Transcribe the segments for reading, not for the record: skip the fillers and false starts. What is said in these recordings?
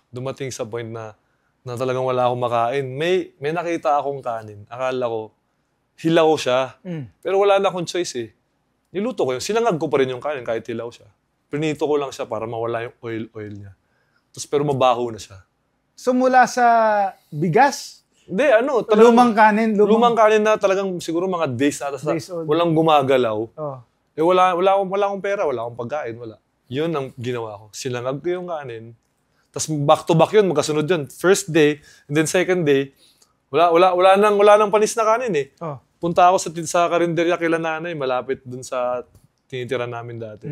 dumating sa point na talagang wala akong makain. May nakita akong kanin. Akala ko, hilaw siya. Pero wala na akong choice eh. Niluto ko yun. Sinangag ko pa rin yung kanin kahit hilaw siya. Prinito ko lang siya para mawala yung oil niya. Pero mabaho na siya. So mula sa bigas? Hindi, Lumang kanin? Lumang kanin na talagang siguro mga days na walang gumagalaw. Oh. Eh wala akong pera, wala akong pagkain, wala. Yun ang ginawa ko. Sinangag ko yung kanin. Tapos back to back yun, magkasunod yun. First day, and then second day, wala nang panis na kanin eh. Oh. Punta ako sa karinderya kila nanay, malapit dun sa tinitira namin dati.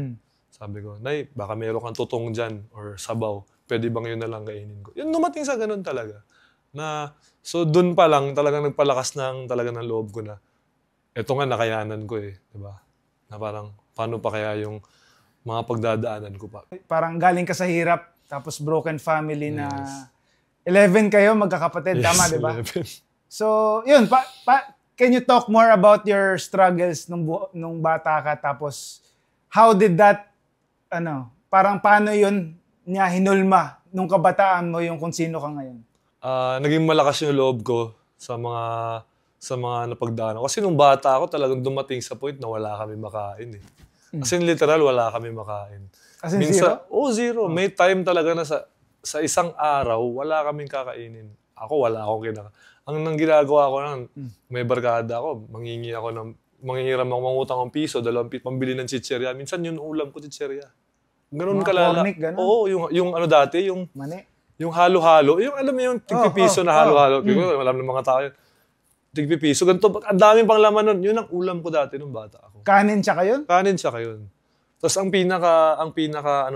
Sabi ko, Nay, baka meron kang tutong dyan or sabaw. Pwede bang yun na lang kainin ko? Yun, dumating sa ganun talaga. So dun pa lang, talagang nagpalakas talaga ng loob ko na, eto nga nakayanan ko eh. Diba? Na parang, paano pa kaya yung mga pagdadaanan ko pa? Parang galing ka sa hirap, tapos broken family na 11 kayo, magkakapatid, tama, di ba? 11. So, yun, can you talk more about your struggles nung bata ka, tapos how did that, parang paano yun niya hinulma nung kabataan mo yung kung sino ka ngayon? Naging malakas yung loob ko sa mga napagdaanan. Kasi nung bata ako, talagang dumating sa point na wala kami makain eh. As in, literal, wala kami makain. As in, zero? Zero. May time talaga na sa isang araw, wala kaming kakainin. Ako, wala akong kinakain. Ang ginagawa ko lang, may barkada ako, manghihiram ako, mangutang ng piso, 2 piso, pambili ng chicherya. Minsan yun ulam ko, chicherya. Ganun kalala. Cornic, ganun? Oo, yung dati, yung Mani? Yung halo-halo. Yung alam mo yung tigpipiso na halo-halo. Alam ng mga tao yun. Tigpipiso. Ganito, ang daming pang laman nun. Yun ang ulam ko dati nung bata ako. Kanin tsaka yun? Kanin tsaka yun. Tapos ang pinaka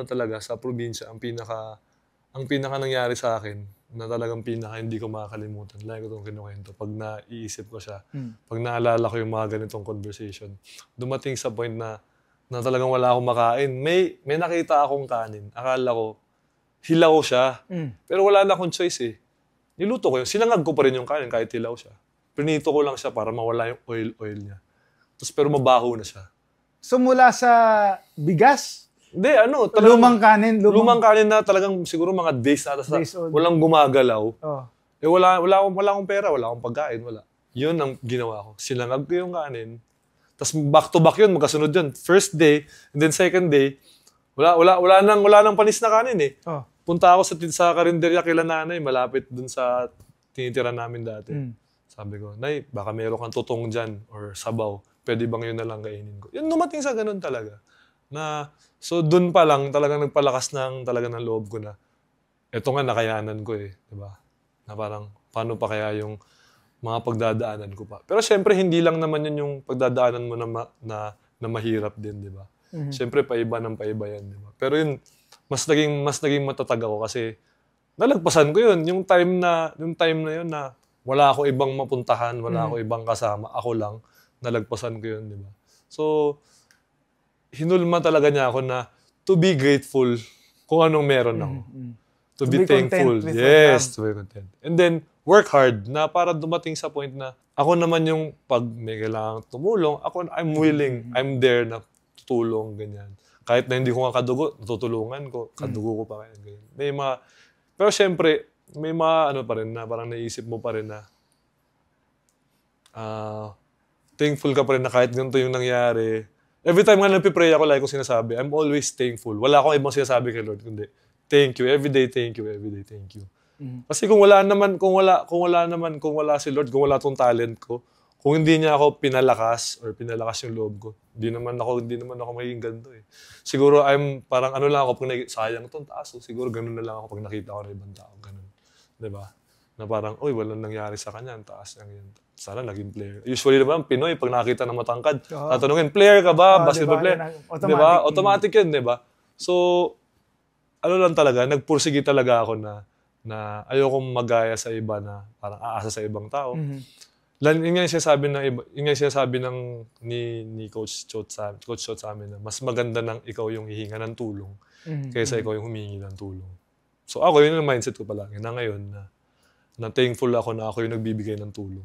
talaga sa probinsya, ang pinaka nangyari sa akin, na talagang pinaka hindi ko makakalimutan. Lagi ko itong kinukwento. Pag naiisip ko siya, pag naalala ko yung mga ganitong conversation, dumating sa point na talagang wala akong makain. May nakita akong kanin. Akala ko, hilaw siya. Pero wala na akong choice eh. Niluto ko yun. Sinangag ko pa rin yung kanin kahit hilaw siya. Prinito ko lang siya para mawala yung oil niya. Pero mabaho na siya. So mula sa bigas? Hindi, Lumang kanin? Lumang kanin na talagang siguro mga days na walang gumagalaw. Oh. Eh wala akong pera, wala akong pagkain, wala. Yun ang ginawa ko. Sinangag ko yung kanin. Tapos back to back yun, magkasunod yun. First day, and then second day, wala nang panis na kanin eh. Oh. Punta ako sa karinderya kila nanay, malapit dun sa tinitira namin dati. Sabi ko, Nay, baka meron kang tutong dyan or sabaw. Pwede bang yun na lang kainin ko? Yun, dumating sa ganun talaga. So dun pa lang, talagang nagpalakas talaga ng loob ko na, eto nga nakayanan ko eh. Diba? Na parang, paano pa kaya yung mga pagdadaanan ko pa. Pero syempre, hindi lang naman yun yung pagdadaanan mo na mahirap din, di ba? Syempre, paiba ng paiba yan, di ba? Pero yun, mas naging matatag ako kasi nalagpasan ko yun. Yung time na yun na wala ako ibang mapuntahan, wala ako ibang kasama, ako lang, nalagpasan ko yun, di ba? So, hinulma talaga niya ako na to be grateful kung anong meron ako. To be thankful. Yes, to be content. And then, work hard na para dumating sa point na ako naman yung pag may kailangang tumulong, I'm willing, I'm there na tutulong, ganyan. Kahit na hindi ko nga kadugo, natutulungan ko, kadugo ko pa kaya, ganyan. Pero syempre, may mga pa rin na parang naisip mo pa rin na thankful ka pa rin na kahit ganito yung nangyari. Every time nga nagpipray ako, like ko sinasabi, I'm always thankful. Wala akong ibang sinasabi kay Lord, kundi thank you, everyday thank you, everyday thank you. Kasi kung wala si Lord, kung wala tong talent ko, kung hindi niya ako pinalakas yung loob ko, hindi naman ako magiging ganito eh. Siguro parang lang ako pag sayang tong taas, siguro ganun na lang ako pag nakita ko ng ibang tao, ganun. 'Di ba? Na parang, walang nangyari sa kanya, ang taas lang yun. Sana naging player. Usually naman, Pinoy, pag nakita ng matangkad, tatanungin, player ka ba? Basketball player? Diba? Automatic yun, diba? So, lang talaga, nagpursige talaga ako na ayokong magaya sa iba na parang aasa sa ibang tao. Yun nga yung sinasabi ni Coach Chot sa amin na mas maganda nang ikaw yung hihinga ng tulong kaysa ikaw yung humingi ng tulong. So ako, yun yung mindset ko palagi na ngayon na thankful ako na ako yung nagbibigay ng tulong.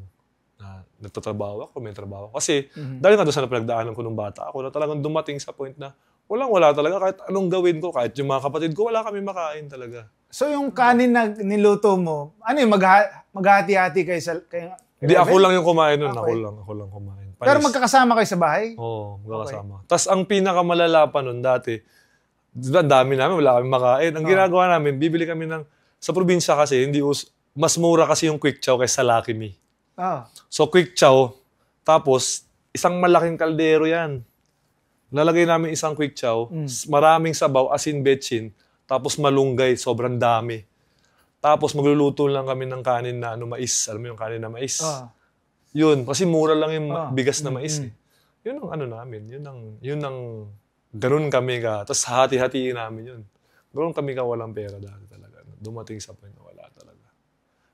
Na nagtatrabaho ako, may trabaho. Kasi dahil nga doon sa napagdaanan ko nung bata ako na talagang dumating sa point na wala talaga kahit anong gawin ko, kahit yung mga kapatid ko, wala kami makain talaga. So yung kanin na niluto mo, ano yung maghati-hati kayo sa... Hindi, ako lang yung kumain nun. Okay. Ako lang kumain. Panis. Pero magkakasama kayo sa bahay? Oo, magkakasama. Tapos ang pinakamalala pa nun dati, ang dami namin, wala kami makain. Ang ginagawa namin, bibili kami ng... Sa probinsya kasi, mas mura kasi yung Quick Chow kaysa Lucky Me. So Quick Chow, tapos isang malaking kaldero yan. Lalagay namin isang Quick Chow, maraming sabaw, asin, betchin, tapos malunggay, sobrang dami. Tapos magluluto lang kami ng kanin na mais. Alam mo yung kanin na mais? Yun, kasi mura lang yung bigas na mais. Yun ang ano namin. Yun ang ganun kami ka. Tapos hati-hatiin namin yun. Ganun kami ka walang pera dati talaga. Dumating sa point na wala talaga.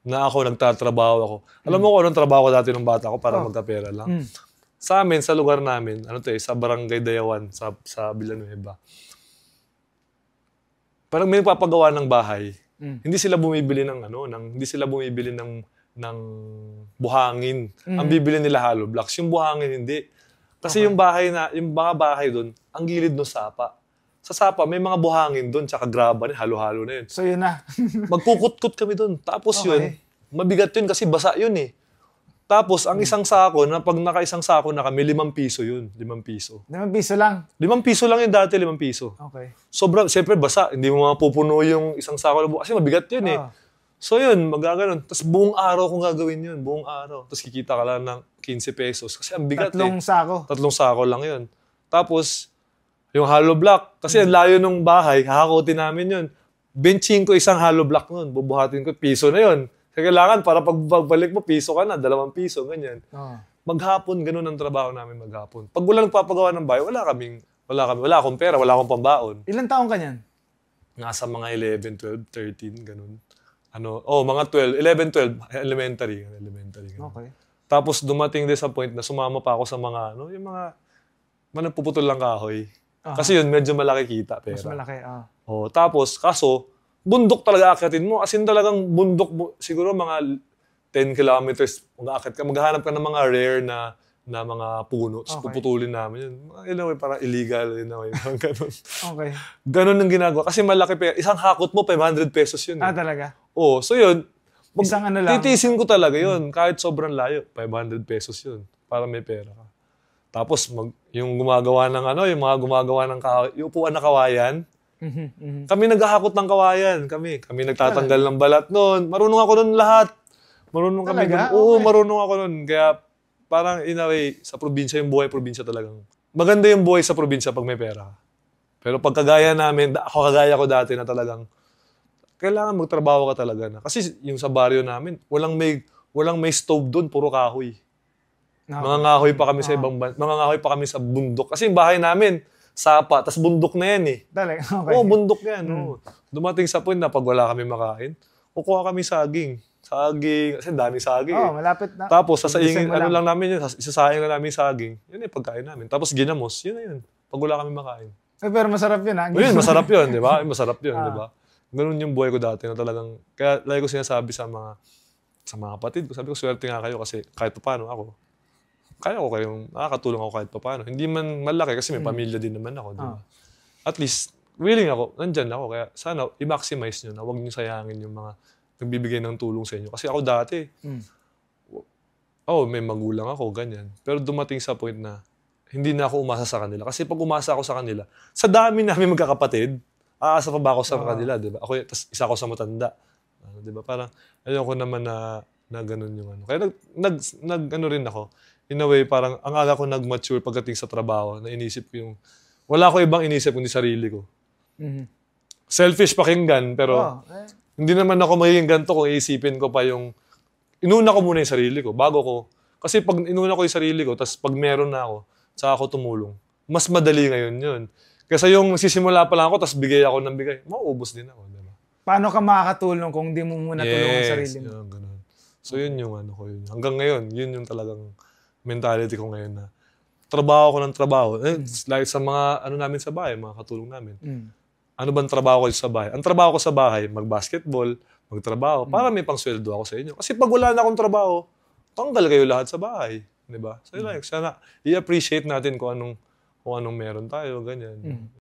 Na ako, nagtatrabaho ako. Alam mo kung anong trabaho ko dati ng bata ko para magkapera lang? Sa amin, sa lugar namin, sa Barangay Dayawan, sa Villanueva. Parang may nagpapagawa ng bahay. Hindi sila bumibili ng buhangin. Ang bibili nila hollow blocks. Yung buhangin hindi. Kasi yung mga bahay doon, ang gilid ng sapa. Sa sapa, may mga buhangin doon, tsaka graba rin, halo-halo na yun. So yun na. Magkukut-kut kami doon. Tapos yun, mabigat yun kasi basa yun eh. Tapos, ang isang sako, pag naka-isang sako na kami, 5 piso yun. 5 piso. 5 piso lang? 5 piso lang yun dati, 5 piso. Okay. Sobrang, siyempre basa. Hindi mo mapupuno yung isang sako na buo. Kasi mabigat yun eh. So yun, magaganon. Tapos buong araw kung gagawin yun. Buong araw. Tapos kikita ka lang ng 15 pesos. Kasi ang bigat 3 sako? 3 sako lang yun. Tapos, yung hollow block. Kasi ang layo ng bahay, hahakotin namin yun. Benching ko isang hollow block nun. Bubuhatin ko, piso na yun. Kasi kailangan, para pagbalik mo, piso ka na, 2 piso, ganyan. Maghapon, ganun ang trabaho namin maghapon. Pag wala nagpapagawa ng bahay, wala akong pera, wala akong pambaon. Ilan taong ka niyan? Nasa mga 11, 12, 13, ganun. Mga 12, 11, 12, elementary. Ganun. Okay. Tapos dumating din sa point na sumama pa ako sa mga, yung mga nagpuputol lang kahoy. Kasi yun, medyo malaki kita, pera. Mas malaki, Tapos, bundok talaga akyatin mo. As in talagang bundok mo. Siguro mga 10 kilometers mag-aakit ka. Maghahanap ka ng mga rare na mga puno. Tapos puputulin namin yun. Parang illegal. Ganun. Okay. Ganun ang ginagawa. Kasi malaki pa. Isang hakot mo, 500 pesos yun. Talaga? So yun. Isang ano lang? Titisin ko talaga yun. Kahit sobrang layo. 500 pesos yun. Para may pera ka. Tapos, yung gumagawa ng kahoy, yung upuan na kawayan, kami naghahakot ng kawayan. Kami nagtatanggal ng balat noon. Marunong ako noon lahat. Marunong kami doon. Oo, marunong ako noon. Kaya parang in a way, sa probinsya, yung buhay probinsya talagang. Maganda yung buhay sa probinsya pag may pera. Pero pag kagaya namin, kagaya ko dati na talagang, kailangan magtrabaho ka talaga na. Kasi yung sa baryo namin, walang may stove doon, puro kahoy. Mga ngahoy pa kami sa mga ngahoy pa kami sa bundok. Kasi yung bahay namin, sapa, tas bundok na yan eh. Talaga? Okay. Bundok yan. Dumating sa point na pag wala kami makain, kukuha kami saging. Kasi dami saging eh. Malapit na. Tapos sasaingin, lang namin yun, isasaing lang namin yung saging. Yun yung pagkain namin. Tapos ginamos, yun na yun. Pag wala kami makain. Pero masarap yun ha? Yun, masarap yun, di ba? Masarap yun, di ba? Ganun yung buhay ko dati na talagang, kaya lagi ko sinasabi sa mga kapatid ko, sabi ko, swerte nga kayo kasi kahit paano ako, kaya ko kayong, nakakatulong ako kahit paano. Hindi man malaki kasi may pamilya din naman ako. Diba? At least, willing ako, nandyan ako. Kaya sana i-maximize nyo na huwag nyo sayangin yung mga nagbibigay ng tulong sa inyo. Kasi ako dati, may magulang ako, ganyan. Pero dumating sa point na hindi na ako umasa sa kanila. Kasi pag umasa ako sa kanila, sa dami namin magkakapatid, aasa pa ba ako sa kanila, diba? Ako, tas isa ako sa matanda. Diba? Parang, ayoko naman na ganun yung ano. Kaya nag rin ako. In a way, parang ang aga ko nag-mature pagdating sa trabaho na inisip ko yung... Wala ko ibang inisip kundi sarili ko. Selfish pakinggan, pero hindi naman ako magiging ganito kung iisipin ko pa yung... Inuna ko muna yung sarili ko, bago ko... Kasi pag inuna ko yung sarili ko, tapos pag meron na ako, saka ako tumulong. Mas madali ngayon yun. Kasi yung sisimula pa lang ako, tapos bigay ako ng bigay, mauubos din ako. Diba? Paano ka makakatulong kung di mo muna tulungan ang sarili mo? Yun, ganun. So yun yung ano ko yun. Hanggang ngayon, yun yung talagang... mentality ko ngayon na trabaho ko ng trabaho. Like sa mga namin sa bahay, mga katulong namin. Ano bang trabaho ko sa bahay? Ang trabaho ko sa bahay, mag-basketball, magtrabaho, para may pangsweldo ako sa inyo. Kasi pag wala na akong trabaho, tanggal kayo lahat sa bahay. Diba? So like, sana i-appreciate natin kung anong meron tayo, ganyan.